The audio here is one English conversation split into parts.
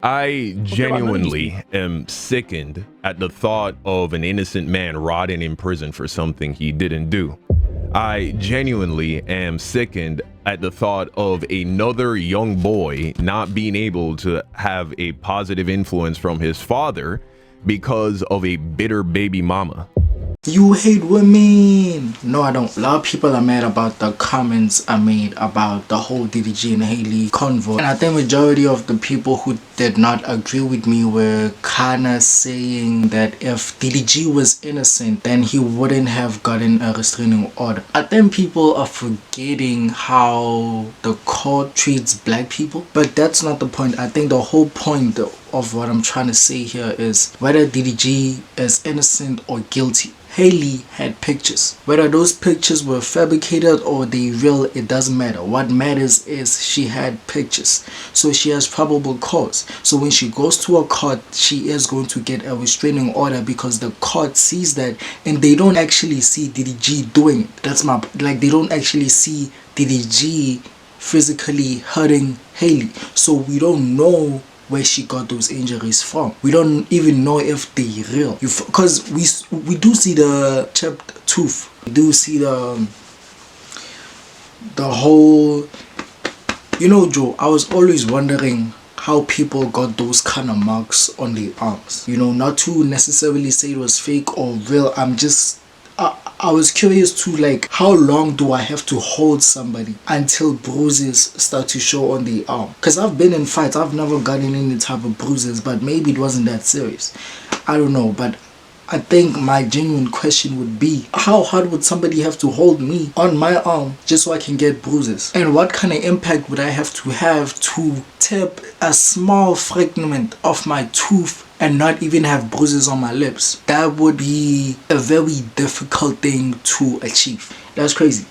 I genuinely am sickened at the thought of an innocent man rotting in prison for something he didn't do. I genuinely am sickened at the thought of another young boy not being able to have a positive influence from his father because of a bitter baby mama. You hate women. No, I don't. A lot of people are mad about the comments I made about the whole DDG and Halle convo. And I think majority of the people who did not agree with me were kind of saying that if DDG was innocent, then he wouldn't have gotten a restraining order. I think people are forgetting how the court treats black people. But that's not the point. I think the whole point of what I'm trying to say here is whether DDG is innocent or guilty, Halle had pictures. Whether those pictures were fabricated or they real, it doesn't matter. What matters is she had pictures. So she has probable cause. So when she goes to a court, she is going to get a restraining order because the court sees that and they don't actually see DDG doing it. That's my, like, they don't actually see DDG physically hurting Halle. So we don't know where she got those injuries from. We don't even know if they real. Because we do see the chipped tooth. We do see the whole. You know, Joe, I was always wondering how people got those kind of marks on their arms. You know, not to necessarily say it was fake or real. I was curious to, like, how long do I have to hold somebody until bruises start to show on the arm? Because I've been in fights, I've never gotten any type of bruises, but maybe it wasn't that serious. I don't know, but I think my genuine question would be, how hard would somebody have to hold me on my arm just so I can get bruises? And what kind of impact would I have to tap a small fragment of my tooth and not even have bruises on my lips? That would be a very difficult thing to achieve. That's crazy.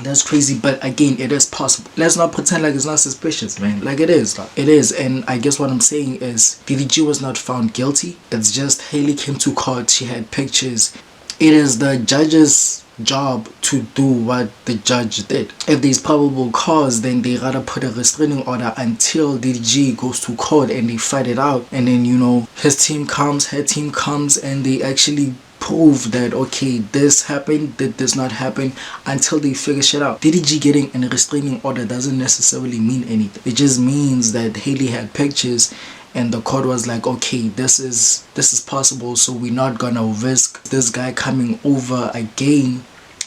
That's crazy, but again, it is possible. Let's not pretend like it's not suspicious, man. Like, it is. It is. And I guess what I'm saying is DDG was not found guilty. It's just Halle came to court. She had pictures. It is the judge's job to do what the judge did. If there's probable cause, then they rather put a restraining order until DDG goes to court and they fight it out. And then, you know, his team comes, her team comes, and they actually prove that, okay, this happened, that does not happen, until they figure shit out. DDG getting a restraining order doesn't necessarily mean anything. It just means that Halle had pictures and the court was like, okay, this is possible, so we're not gonna risk this guy coming over again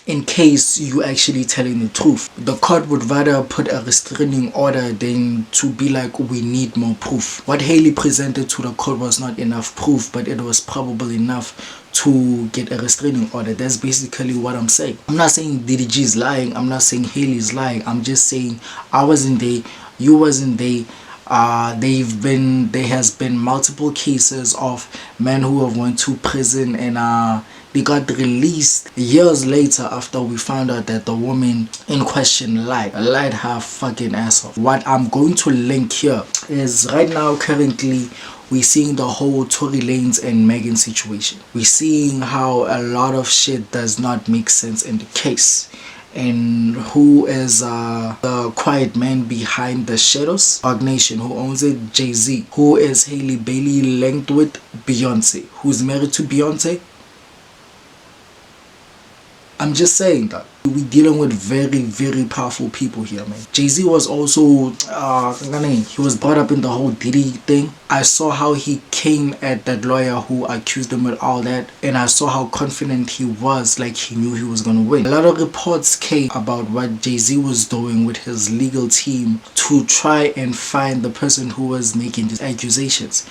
in case you actually telling the truth. The court would rather put a restraining order than to be like, we need more proof. What Halle presented to the court was not enough proof, but it was probable enough to get a restraining order. That's basically what I'm saying. I'm not saying DDG is lying. I'm not saying Halle is lying. I'm just saying I wasn't there, you wasn't there. There has been multiple cases of men who have went to prison and they got released years later after we found out that the woman in question lied her fucking ass off. What I'm going to link here is right now, currently, we're seeing the whole Tory Lanez and Megan situation. We're seeing how a lot of shit does not make sense in the case. And who is the quiet man behind the shadows? Nation, who owns it? Jay-Z. Who is Halle Bailey linked with? Beyonce. Who's married to Beyonce? I'm just saying that we're dealing with very, very powerful people here, man. Jay-Z was also he was brought up in the whole Diddy thing. I saw how he came at that lawyer who accused him with all that, and I saw how confident he was, like he knew he was gonna win. A lot of reports came about what Jay-Z was doing with his legal team to try and find the person who was making these accusations.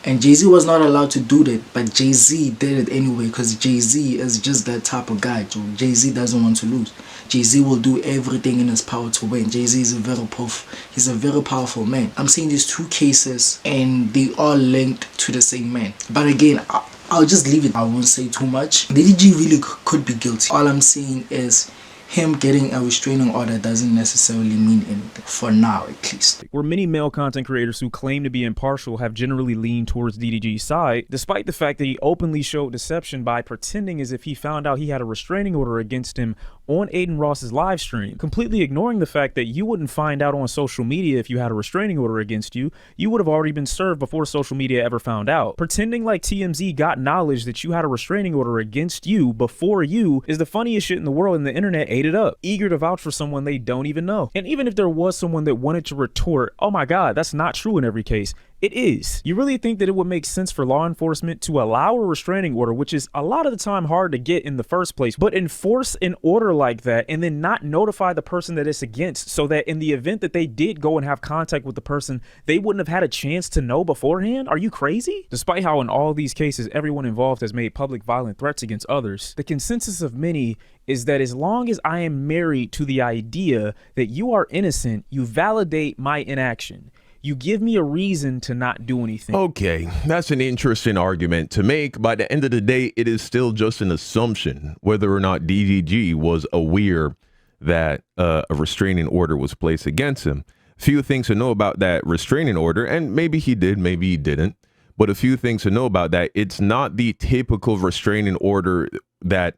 And Jay-Z was not allowed to do that, but Jay-Z did it anyway because Jay-Z is just that type of guy. Jay-Z doesn't want to lose. Jay-Z will do everything in his power to win. Jay-Z is he's a very powerful man. I'm seeing these two cases and they are linked to the same man. But again, I'll just leave it. I won't say too much. DDG really could be guilty. All I'm saying is him getting a restraining order doesn't necessarily mean anything, for now at least. Where many male content creators who claim to be impartial have generally leaned towards DDG's side, despite the fact that he openly showed deception by pretending as if he found out he had a restraining order against him on Aiden Ross's live stream, completely ignoring the fact that you wouldn't find out on social media if you had a restraining order against you. You would have already been served before social media ever found out. Pretending like TMZ got knowledge that you had a restraining order against you before you is the funniest shit in the world, and the internet ate it up, eager to vouch for someone they don't even know. And even if there was someone that wanted to retort, oh my god, that's not true in every case, it is. You really think that it would make sense for law enforcement to allow a restraining order, which is a lot of the time hard to get in the first place, but enforce an order like that and then not notify the person that it's against, so that in the event that they did go and have contact with the person, they wouldn't have had a chance to know beforehand? Are you crazy? Despite how in all these cases everyone involved has made public violent threats against others, the consensus of many is that as long as I am married to the idea that you are innocent, you validate my inaction. You give me a reason to not do anything. Okay, that's an interesting argument to make. By the end of the day, it is still just an assumption whether or not DDG was aware that a restraining order was placed against him. Few things to know about that restraining order, and maybe he did, maybe he didn't, but a few things to know about that. It's not the typical restraining order that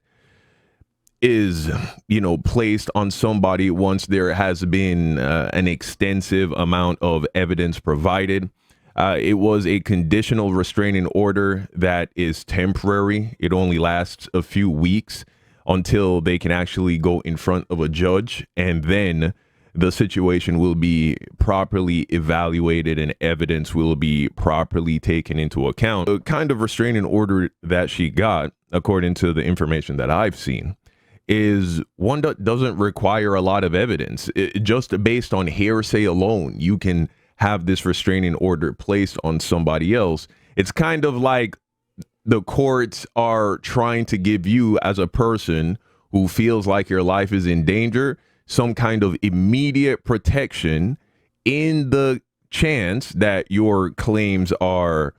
is, you know, placed on somebody once there has been an extensive amount of evidence provided. It was a conditional restraining order that is temporary. It only lasts a few weeks until they can actually go in front of a judge, and then the situation will be properly evaluated and evidence will be properly taken into account. The kind of restraining order that she got, according to the information that I've seen, is one that doesn't require a lot of evidence. Just based on hearsay alone, you can have this restraining order placed on somebody else. It's kind of like the courts are trying to give you, as a person who feels like your life is in danger, some kind of immediate protection in the chance that your claims are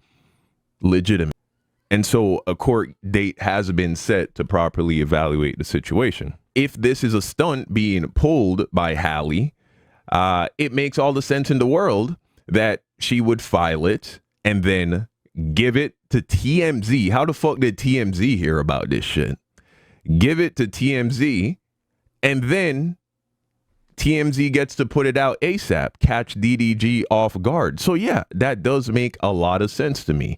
legitimate. And so a court date has been set to properly evaluate the situation. If this is a stunt being pulled by Halle, it makes all the sense in the world that she would file it and then give it to TMZ. How the fuck did TMZ hear about this shit? Give it to TMZ, and then TMZ gets to put it out ASAP, catch DDG off guard. So yeah, that does make a lot of sense to me.